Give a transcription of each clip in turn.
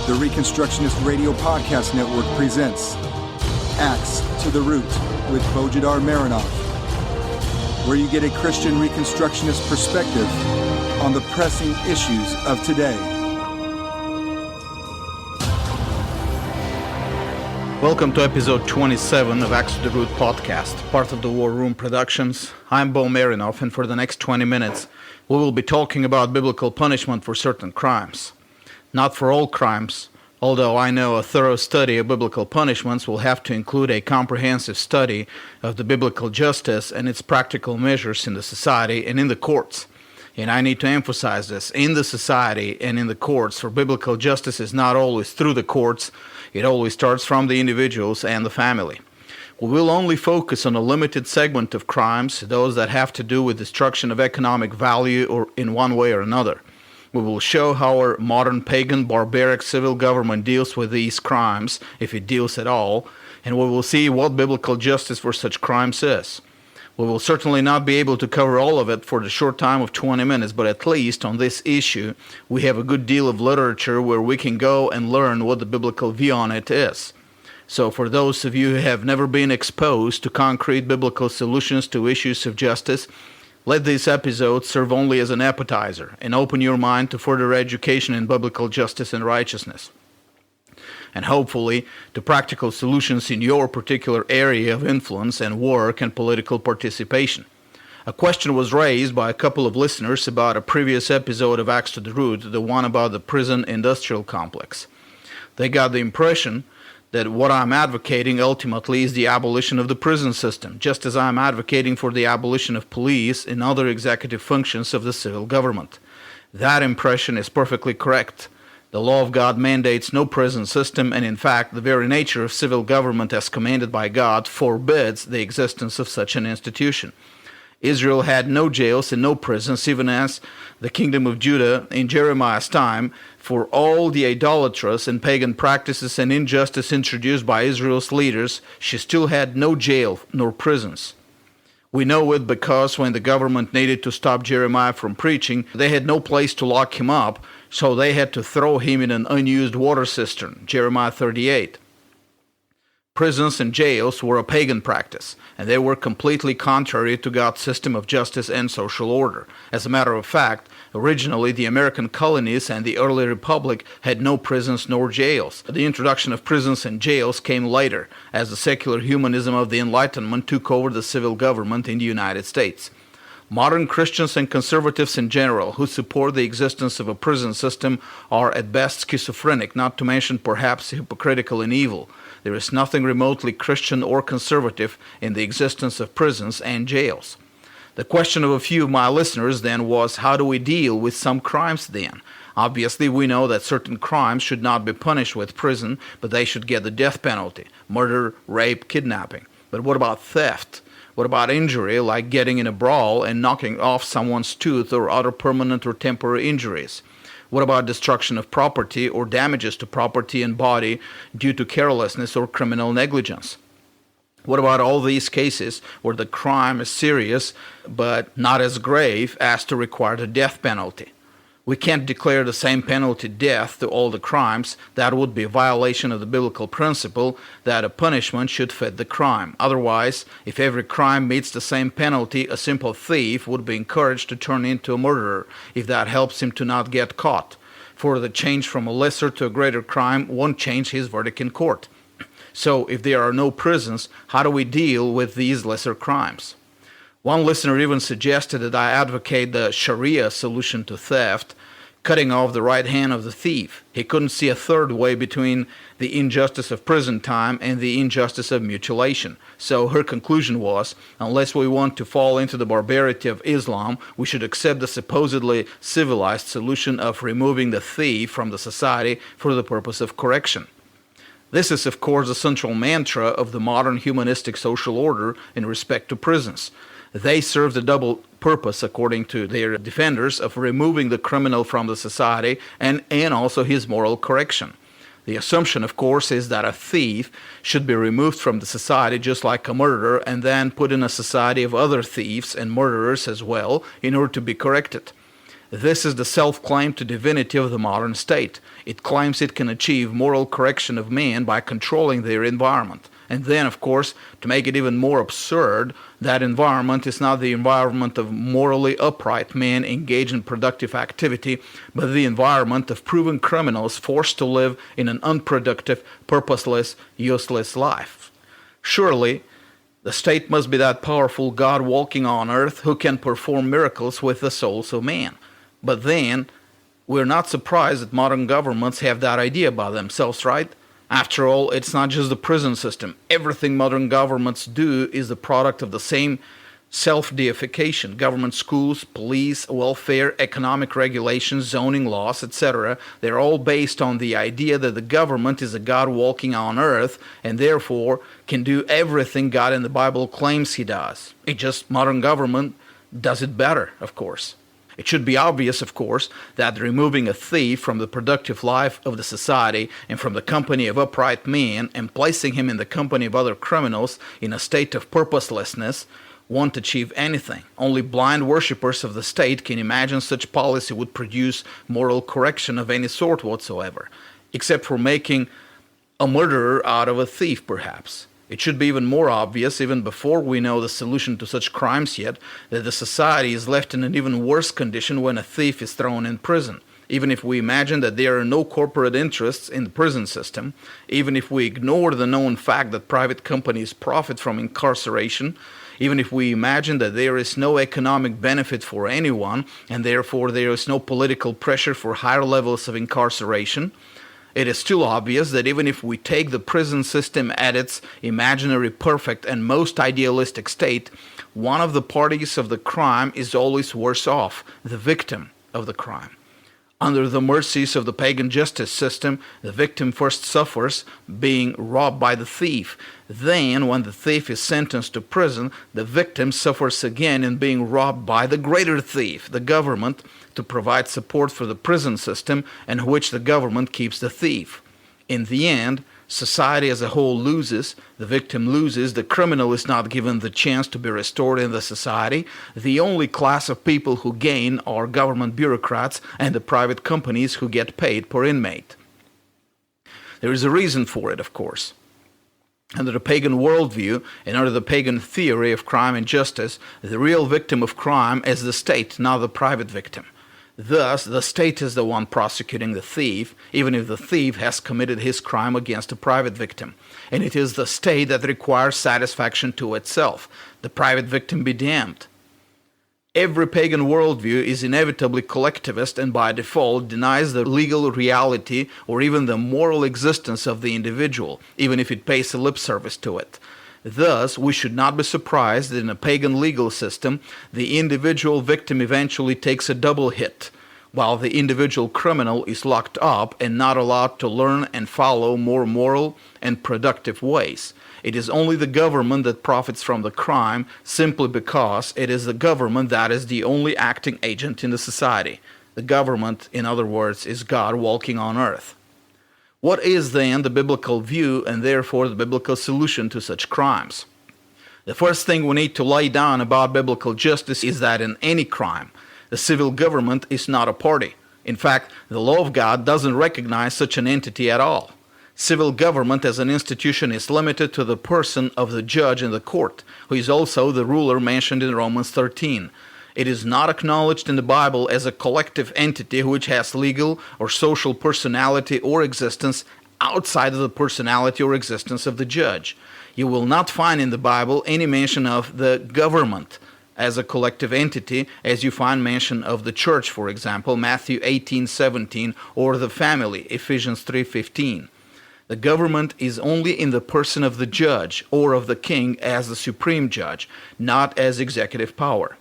The Reconstructionist Radio Podcast Network presents Axe to the Root with Bo Marinov, where you get a Christian Reconstructionist perspective on the pressing issues of today. Welcome to episode 27 of Axe to the Root podcast, part of the War Room Productions. I'm Bo Marinov, and for the next 20 minutes, we will be talking about biblical punishment for certain crimes. Not for all crimes, although I know a thorough study of biblical punishments will have to include a comprehensive study of the biblical justice and its practical measures in the society and in the courts. And I need to emphasize this, in the society and in the courts, for biblical justice is not always through the courts, it always starts from the individuals and the family. We will only focus on a limited segment of crimes, those that have to do with destruction of economic value or in one way or another. We will show how our modern pagan, barbaric civil government deals with these crimes, if it deals at all, and we will see what biblical justice for such crimes is. We will certainly not be able to cover all of it for the short time of 20 minutes, but at least on this issue, we have a good deal of literature where we can go and learn what the biblical view on it is. So for those of you who have never been exposed to concrete biblical solutions to issues of justice, let these episodes serve only as an appetizer and open your mind to further education in biblical justice and righteousness, and hopefully to practical solutions in your particular area of influence and work and political participation. A question was raised by a couple of listeners about a previous episode of Axe to the Root, the one about the prison industrial complex. They got the impression that what I'm advocating ultimately is the abolition of the prison system, just as I'm advocating for the abolition of police and other executive functions of the civil government. That impression is perfectly correct. The law of God mandates no prison system, and in fact, the very nature of civil government as commanded by God forbids the existence of such an institution. Israel had no jails and no prisons, even as the kingdom of Judah in Jeremiah's time, for all the idolatrous and pagan practices and injustice introduced by Israel's leaders, she still had no jail nor prisons. We know it because when the government needed to stop Jeremiah from preaching, they had no place to lock him up, so they had to throw him in an unused water cistern, Jeremiah 38. Prisons and jails were a pagan practice, and they were completely contrary to God's system of justice and social order. As a matter of fact, originally the American colonies and the early republic had no prisons nor jails. The introduction of prisons and jails came later, as the secular humanism of the Enlightenment took over the civil government in the United States. Modern Christians and conservatives in general who support the existence of a prison system are at best schizophrenic, not to mention perhaps hypocritical and evil. There is nothing remotely Christian or conservative in the existence of prisons and jails. The question of a few of my listeners then was, how do we deal with some crimes then? Obviously, we know that certain crimes should not be punished with prison, but they should get the death penalty: murder, rape, kidnapping. But what about theft? What about injury, like getting in a brawl and knocking off someone's tooth or other permanent or temporary injuries? What about destruction of property or damages to property and body due to carelessness or criminal negligence? What about all these cases where the crime is serious but not as grave as to require the death penalty? We can't declare the same penalty, death, to all the crimes. That would be a violation of the biblical principle that a punishment should fit the crime. Otherwise, if every crime meets the same penalty, a simple thief would be encouraged to turn into a murderer if that helps him to not get caught. For the change from a lesser to a greater crime won't change his verdict in court. So if there are no prisons, how do we deal with these lesser crimes? One listener even suggested that I advocate the Sharia solution to theft, cutting off the right hand of the thief. He couldn't see a third way between the injustice of prison time and the injustice of mutilation. So her conclusion was, unless we want to fall into the barbarity of Islam, we should accept the supposedly civilized solution of removing the thief from the society for the purpose of correction. This is, of course, the central mantra of the modern humanistic social order in respect to prisons. They serve the double purpose, according to their defenders, of removing the criminal from the society and also his moral correction. The assumption, of course, is that a thief should be removed from the society just like a murderer and then put in a society of other thieves and murderers as well in order to be corrected. This is the self-claim to divinity of the modern state. It claims it can achieve moral correction of man by controlling their environment. And then, of course, to make it even more absurd, that environment is not the environment of morally upright men engaged in productive activity, but the environment of proven criminals forced to live in an unproductive, purposeless, useless life. Surely, the state must be that powerful God walking on earth who can perform miracles with the souls of man. But then, we're not surprised that modern governments have that idea about themselves, right? After all, it's not just the prison system. Everything modern governments do is the product of the same self-deification. Government schools, police, welfare, economic regulations, zoning laws, etc. They're all based on the idea that the government is a God walking on earth and therefore can do everything God in the Bible claims he does. It just, modern government does it better, of course. It should be obvious, of course, that removing a thief from the productive life of the society and from the company of upright men and placing him in the company of other criminals in a state of purposelessness won't achieve anything. Only blind worshippers of the state can imagine such policy would produce moral correction of any sort whatsoever, except for making a murderer out of a thief, perhaps. It should be even more obvious, even before we know the solution to such crimes yet, that the society is left in an even worse condition when a thief is thrown in prison. Even if we imagine that there are no corporate interests in the prison system, even if we ignore the known fact that private companies profit from incarceration, even if we imagine that there is no economic benefit for anyone, and therefore there is no political pressure for higher levels of incarceration, it is still obvious that even if we take the prison system at its imaginary perfect and most idealistic state, one of the parties of the crime is always worse off, the victim of the crime. Under the mercies of the pagan justice system, the victim first suffers being robbed by the thief. Then, when the thief is sentenced to prison, the victim suffers again in being robbed by the greater thief, the government, to provide support for the prison system in which the government keeps the thief. In the end, society as a whole loses, the victim loses, the criminal is not given the chance to be restored in the society. The only class of people who gain are government bureaucrats and the private companies who get paid per inmate. There is a reason for it, of course. Under the pagan worldview and under the pagan theory of crime and justice, the real victim of crime is the state, not the private victim. Thus, the state is the one prosecuting the thief, even if the thief has committed his crime against a private victim. And it is the state that requires satisfaction to itself. The private victim be damned. Every pagan worldview is inevitably collectivist and by default denies the legal reality or even the moral existence of the individual, even if it pays a lip service to it. Thus, we should not be surprised that in a pagan legal system, the individual victim eventually takes a double hit, while the individual criminal is locked up and not allowed to learn and follow more moral and productive ways. It is only the government that profits from the crime simply because it is the government that is the only acting agent in the society. The government, in other words, is God walking on earth. What is then the biblical view and therefore the biblical solution to such crimes? The first thing we need to lay down about biblical justice is that in any crime, the civil government is not a party. In fact, the law of God doesn't recognize such an entity at all. Civil government as an institution is limited to the person of the judge in the court, who is also the ruler mentioned in Romans 13. It is not acknowledged in the Bible as a collective entity which has legal or social personality or existence outside of the personality or existence of the judge. You will not find in the Bible any mention of the government as a collective entity, as you find mention of the church, for example, Matthew 18:17, or the family, Ephesians 3:15. The government is only in the person of the judge or of the king as the supreme judge, not as executive power.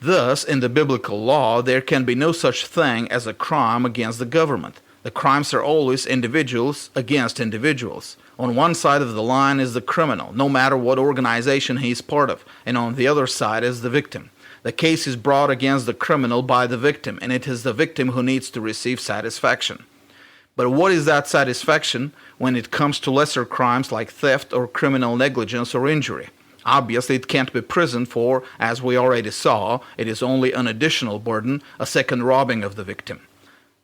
Thus, in the biblical law, there can be no such thing as a crime against the government. The crimes are always individuals against individuals. On one side of the line is the criminal, no matter what organization he is part of, and on the other side is the victim. The case is brought against the criminal by the victim, and it is the victim who needs to receive satisfaction. But what is that satisfaction when it comes to lesser crimes like theft or criminal negligence or injury? Obviously, it can't be prison for, as we already saw, it is only an additional burden, a second robbing of the victim.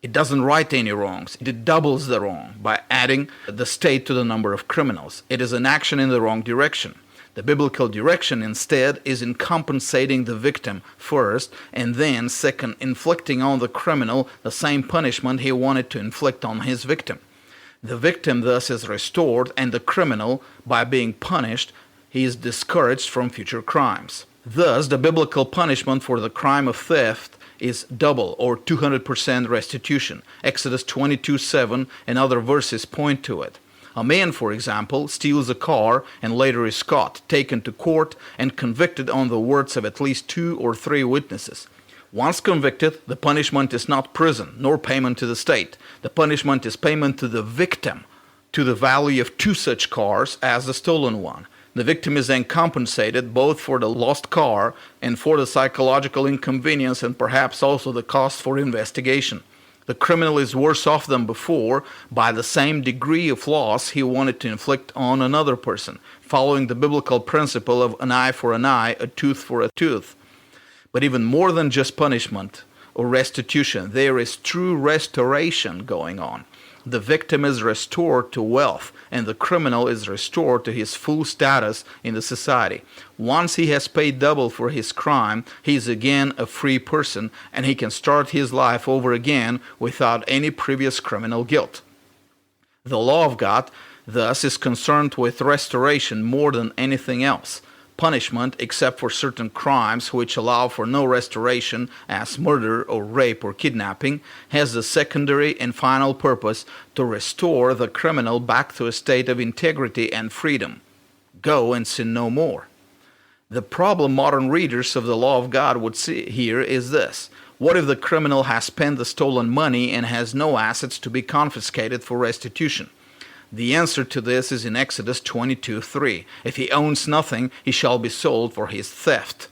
It doesn't right any wrongs. It doubles the wrong by adding the state to the number of criminals. It is an action in the wrong direction. The biblical direction, instead, is in compensating the victim first, and then, second, inflicting on the criminal the same punishment he wanted to inflict on his victim. The victim thus is restored, and the criminal, by being punished, he is discouraged from future crimes. Thus, the biblical punishment for the crime of theft is double, or 200% restitution. Exodus 22:7 and other verses point to it. A man, for example, steals a car and later is caught, taken to court, and convicted on the words of at least 2 or 3 witnesses. Once convicted, the punishment is not prison, nor payment to the state. The punishment is payment to the victim, to the value of 2 such cars as the stolen one. The victim is then compensated both for the lost car and for the psychological inconvenience and perhaps also the cost for investigation. The criminal is worse off than before by the same degree of loss he wanted to inflict on another person, following the biblical principle of an eye for an eye, a tooth for a tooth. But even more than just punishment or restitution, there is true restoration going on. The victim is restored to wealth, and the criminal is restored to his full status in the society. Once he has paid double for his crime, he is again a free person, and he can start his life over again without any previous criminal guilt. The law of God, thus, is concerned with restoration more than anything else. Punishment, except for certain crimes which allow for no restoration, as murder or rape or kidnapping, has the secondary and final purpose to restore the criminal back to a state of integrity and freedom. Go and sin no more. The problem modern readers of the law of God would see here is this. What if the criminal has spent the stolen money and has no assets to be confiscated for restitution? The answer to this is in Exodus 22:3. If he owns nothing, he shall be sold for his theft.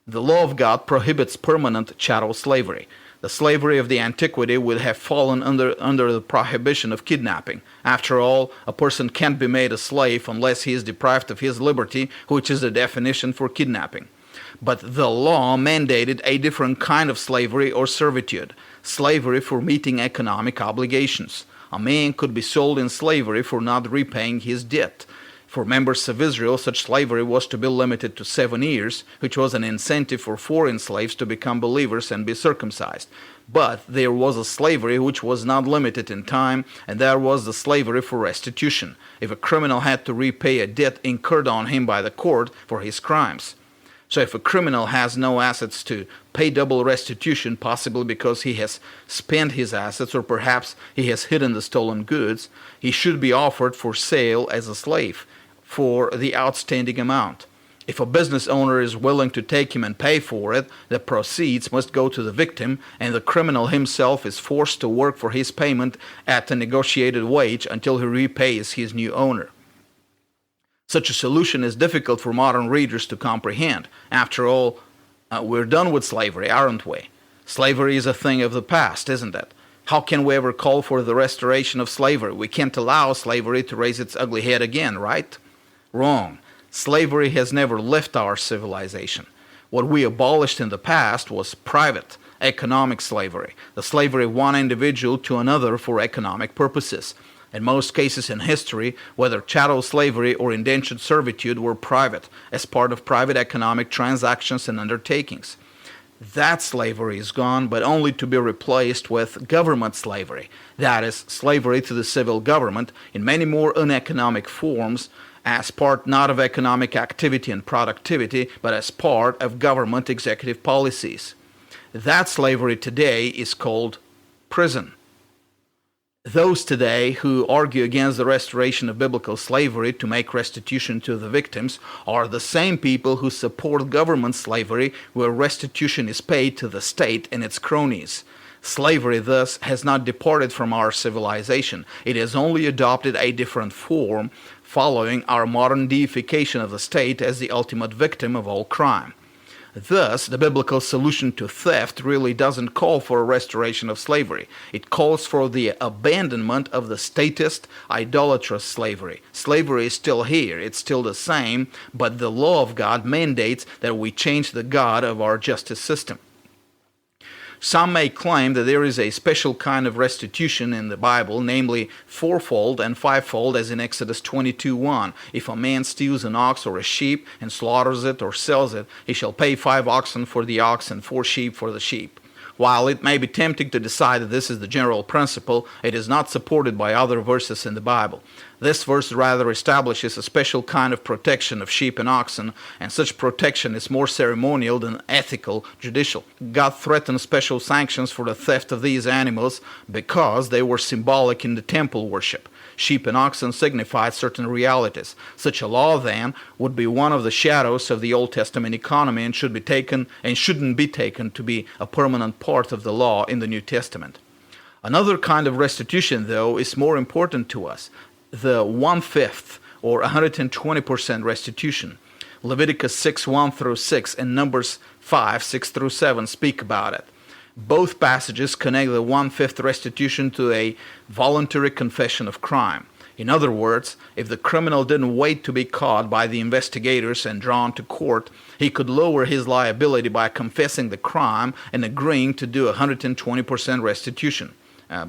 The law of God prohibits permanent chattel slavery. The slavery of the antiquity would have fallen under the prohibition of kidnapping. After all, a person can't be made a slave unless he is deprived of his liberty, which is the definition for kidnapping. But the law mandated a different kind of slavery or servitude, slavery for meeting economic obligations. A man could be sold in slavery for not repaying his debt. For members of Israel, such slavery was to be limited to 7 years, which was an incentive for foreign slaves to become believers and be circumcised. But there was a slavery which was not limited in time, and there was the slavery for restitution, if a criminal had to repay a debt incurred on him by the court for his crimes. So if a criminal has no assets to pay double restitution, possibly because he has spent his assets or perhaps he has hidden the stolen goods, he should be offered for sale as a slave for the outstanding amount. If a business owner is willing to take him and pay for it, the proceeds must go to the victim, and the criminal himself is forced to work for his payment at a negotiated wage until he repays his new owner. Such a solution is difficult for modern readers to comprehend. After all, we're done with slavery, aren't we? Slavery is a thing of the past, isn't it? How can we ever call for the restoration of slavery? We can't allow slavery to raise its ugly head again, right? Wrong. Slavery has never left our civilization. What we abolished in the past was private, economic slavery, the slavery of one individual to another for economic purposes. In most cases in history, whether chattel slavery or indentured servitude were private, as part of private economic transactions and undertakings. That slavery is gone, but only to be replaced with government slavery, that is, slavery to the civil government in many more uneconomic forms, as part not of economic activity and productivity, but as part of government executive policies. That slavery today is called prison. Those today who argue against the restoration of biblical slavery to make restitution to the victims are the same people who support government slavery where restitution is paid to the state and its cronies. Slavery thus has not departed from our civilization. It has only adopted a different form following our modern deification of the state as the ultimate victim of all crime. Thus, the biblical solution to theft really doesn't call for a restoration of slavery. It calls for the abandonment of the statist, idolatrous slavery. Slavery is still here, it's still the same, but the law of God mandates that we change the God of our justice system. Some may claim that there is a special kind of restitution in the Bible, namely fourfold and fivefold, as in Exodus 22:1. If a man steals an ox or a sheep and slaughters it or sells it, he shall pay 5 oxen for the ox and 4 sheep for the sheep. While it may be tempting to decide that this is the general principle, it is not supported by other verses in the Bible. This verse rather establishes a special kind of protection of sheep and oxen, and such protection is more ceremonial than ethical, judicial. God threatened special sanctions for the theft of these animals because they were symbolic in the temple worship. Sheep and oxen signified certain realities. Such a law, then, would be one of the shadows of the Old Testament economy and shouldn't be taken to be a permanent part of the law in the New Testament. Another kind of restitution, though, is more important to us: the 1/5 or 120% restitution. Leviticus 6:1-6 and Numbers 5:6-7 speak about it. Both passages connect the 1/5 restitution to a voluntary confession of crime. In other words, if the criminal didn't wait to be caught by the investigators and drawn to court, he could lower his liability by confessing the crime and agreeing to do 120% restitution.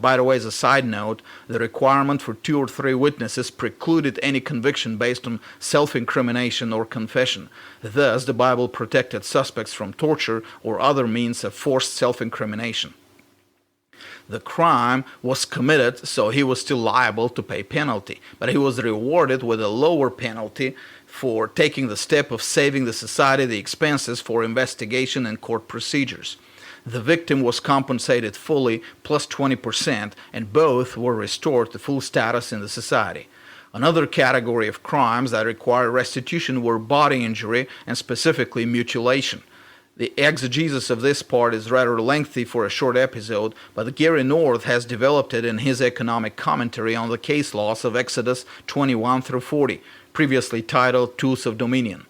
By the way, as a side note, the requirement for 2 or 3 witnesses precluded any conviction based on self-incrimination or confession. Thus, the Bible protected suspects from torture or other means of forced self-incrimination. The crime was committed, so he was still liable to pay penalty, but he was rewarded with a lower penalty for taking the step of saving the society the expenses for investigation and court procedures. The victim was compensated fully plus 20%, and both were restored to full status in the society. Another category of crimes that require restitution were body injury and specifically mutilation. The exegesis of this part is rather lengthy for a short episode, but Gary North has developed it in his economic commentary on the case laws of Exodus 21-40, previously titled Tools of Dominion.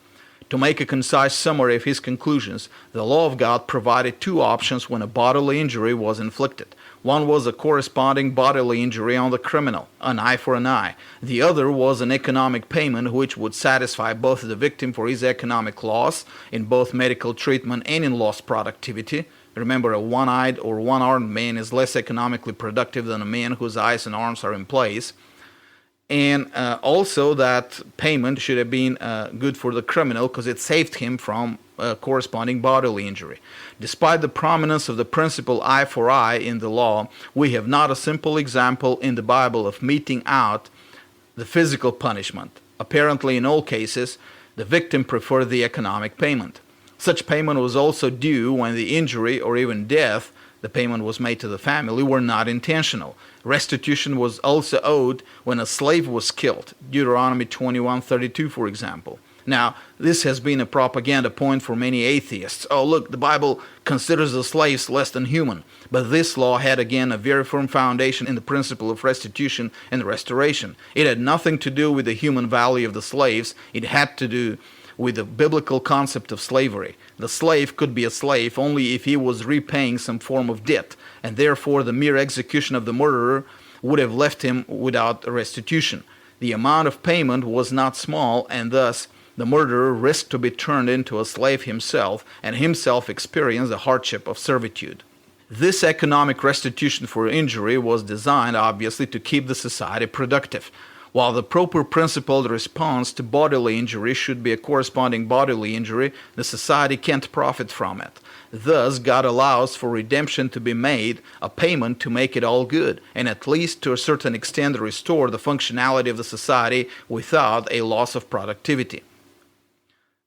To make a concise summary of his conclusions, the law of God provided 2 options when a bodily injury was inflicted. One was a corresponding bodily injury on the criminal, an eye for an eye. The other was an economic payment which would satisfy both the victim for his economic loss in both medical treatment and in lost productivity. Remember, a one-eyed or one-armed man is less economically productive than a man whose eyes and arms are in place. And also that payment should have been good for the criminal because it saved him from corresponding bodily injury. Despite the prominence of the principle eye for eye in the law, we have not a simple example in the Bible of meting out the physical punishment. Apparently, in all cases, the victim preferred the economic payment. Such payment was also due when the injury or even death the payment was made to the family were not intentional. Restitution was also owed when a slave was killed, Deuteronomy 21:32, for example. Now, this has been a propaganda point for many atheists. Oh, look, the Bible considers the slaves less than human. But this law had, again, a very firm foundation in the principle of restitution and restoration. It had nothing to do with the human value of the slaves. It had to do with the biblical concept of slavery. The slave could be a slave only if he was repaying some form of debt, and therefore the mere execution of the murderer would have left him without restitution. The amount of payment was not small, and thus the murderer risked to be turned into a slave himself, and himself experience the hardship of servitude. This economic restitution for injury was designed, obviously, to keep the society productive. While the proper principled response to bodily injury should be a corresponding bodily injury, the society can't profit from it. Thus, God allows for redemption to be made, a payment to make it all good, and at least to a certain extent restore the functionality of the society without a loss of productivity.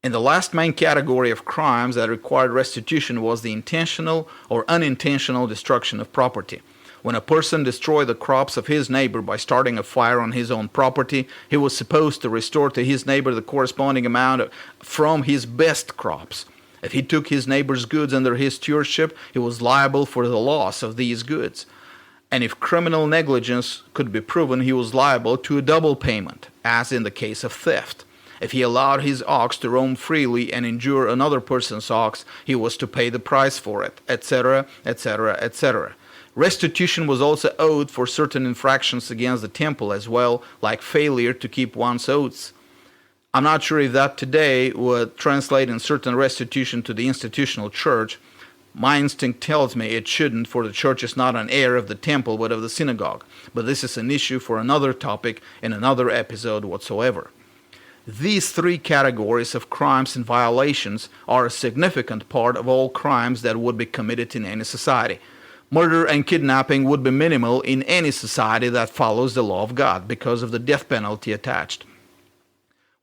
And the last main category of crimes that required restitution was the intentional or unintentional destruction of property. When a person destroyed the crops of his neighbor by starting a fire on his own property, he was supposed to restore to his neighbor the corresponding amount from his best crops. If he took his neighbor's goods under his stewardship, he was liable for the loss of these goods. And if criminal negligence could be proven, he was liable to a double payment, as in the case of theft. If he allowed his ox to roam freely and injure another person's ox, he was to pay the price for it, etc., etc., etc. Restitution was also owed for certain infractions against the temple as well, like failure to keep one's oaths. I'm not sure if that today would translate in certain restitution to the institutional church. My instinct tells me it shouldn't, for the church is not an heir of the temple but of the synagogue. But this is an issue for another topic in another episode whatsoever. These three categories of crimes and violations are a significant part of all crimes that would be committed in any society. Murder and kidnapping would be minimal in any society that follows the law of God because of the death penalty attached.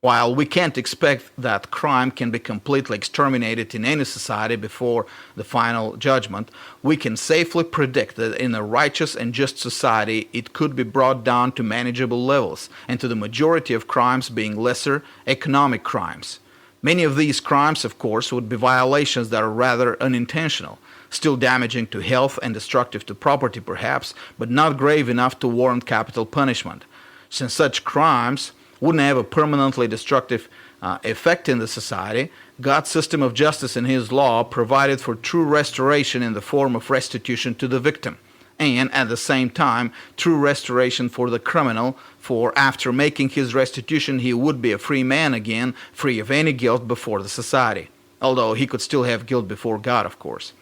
While we can't expect that crime can be completely exterminated in any society before the final judgment, we can safely predict that in a righteous and just society it could be brought down to manageable levels, and to the majority of crimes being lesser economic crimes. Many of these crimes, of course, would be violations that are rather unintentional, still damaging to health and destructive to property perhaps, but not grave enough to warrant capital punishment. Since such crimes wouldn't have a permanently destructive effect in the society, God's system of justice in His law provided for true restoration in the form of restitution to the victim, and at the same time true restoration for the criminal, for after making his restitution he would be a free man again, free of any guilt before the society, although he could still have guilt before God, of course.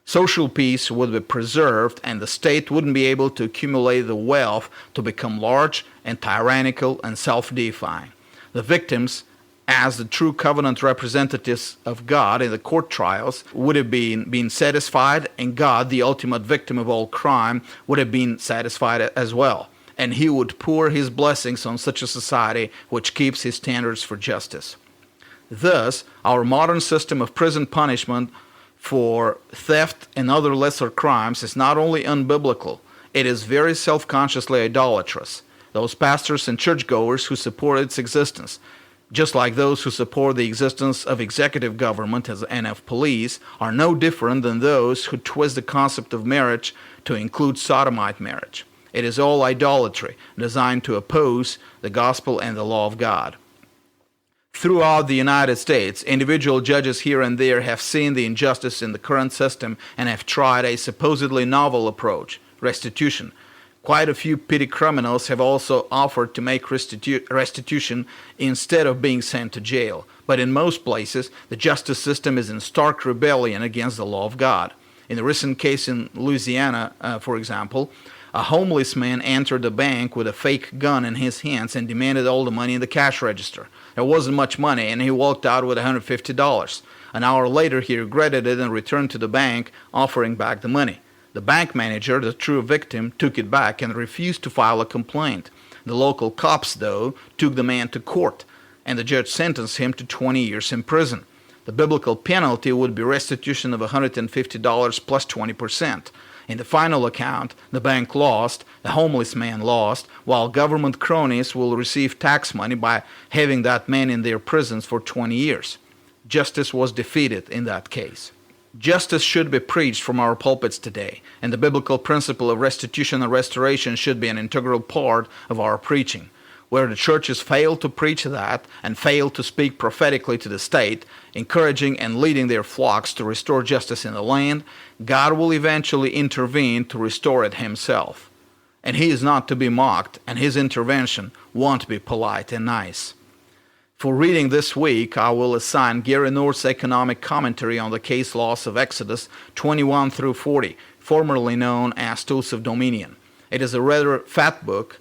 Social peace would be preserved, and the state wouldn't be able to accumulate the wealth to become large and tyrannical and self-deifying. The victims, as the true covenant representatives of God in the court trials, would have been satisfied, and God, the ultimate victim of all crime, would have been satisfied as well. And He would pour His blessings on such a society which keeps His standards for justice. Thus, our modern system of prison punishment for theft and other lesser crimes is not only unbiblical, it is very self-consciously idolatrous. Those pastors and churchgoers who support its existence, just like those who support the existence of executive government and of police, are no different than those who twist the concept of marriage to include sodomite marriage. It is all idolatry, designed to oppose the gospel and the law of God. Throughout the United States, individual judges here and there have seen the injustice in the current system and have tried a supposedly novel approach, restitution. Quite a few petty criminals have also offered to make restitution instead of being sent to jail. But in most places, the justice system is in stark rebellion against the law of God. In the recent case in Louisiana, for example, a homeless man entered the bank with a fake gun in his hands and demanded all the money in the cash register. There wasn't much money, and he walked out with $150. An hour later, he regretted it and returned to the bank, offering back the money. The bank manager, the true victim, took it back and refused to file a complaint. The local cops, though, took the man to court, and the judge sentenced him to 20 years in prison. The biblical penalty would be restitution of $150 plus 20%. In the final account, the bank lost, the homeless man lost, while government cronies will receive tax money by having that man in their prisons for 20 years. Justice was defeated in that case. Justice should be preached from our pulpits today, and the biblical principle of restitution and restoration should be an integral part of our preaching. Where the churches fail to preach that and fail to speak prophetically to the state, encouraging and leading their flocks to restore justice in the land, God will eventually intervene to restore it Himself. And He is not to be mocked, and His intervention won't be polite and nice. For reading this week, I will assign Gary North's economic commentary on the case laws of Exodus 21 through 40, formerly known as Tools of Dominion. It is a rather fat book,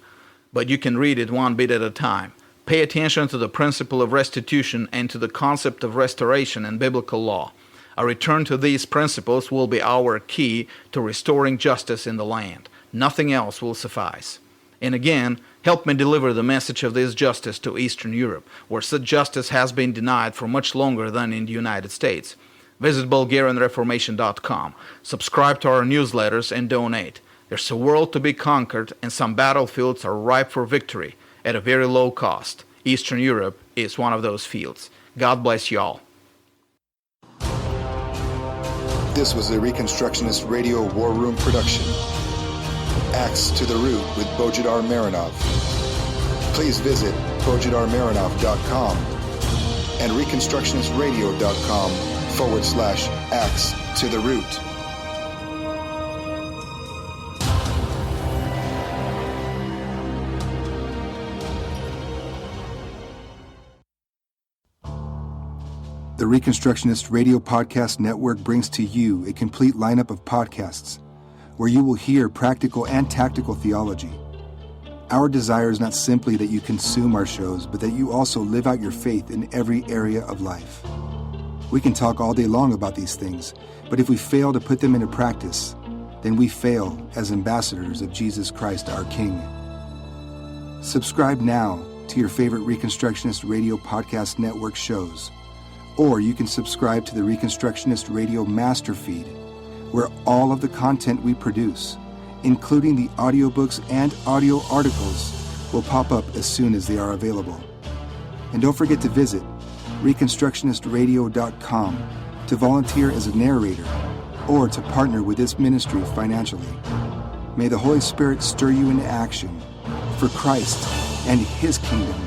but you can read it one bit at a time. Pay attention to the principle of restitution and to the concept of restoration in biblical law. A return to these principles will be our key to restoring justice in the land. Nothing else will suffice. And again, help me deliver the message of this justice to Eastern Europe, where such justice has been denied for much longer than in the United States. Visit BulgarianReformation.com. Subscribe to our newsletters and donate. There's a world to be conquered, and some battlefields are ripe for victory at a very low cost. Eastern Europe is one of those fields. God bless you all. This was a Reconstructionist Radio War Room production. Axe to the Root with Bo Marinov. please visit bojidarmarinov.com and reconstructionistradio.com/Acts to the Root. The Reconstructionist Radio Podcast Network brings to you a complete lineup of podcasts where you will hear practical and tactical theology. Our desire is not simply that you consume our shows, but that you also live out your faith in every area of life. We can talk all day long about these things, but if we fail to put them into practice, then we fail as ambassadors of Jesus Christ, our King. Subscribe now to your favorite Reconstructionist Radio Podcast Network shows, or you can subscribe to the Reconstructionist Radio Master Feed, where all of the content we produce, including the audiobooks and audio articles, will pop up as soon as they are available. And don't forget to visit reconstructionistradio.com to volunteer as a narrator or to partner with this ministry financially. May the Holy Spirit stir you into action for Christ and His kingdom.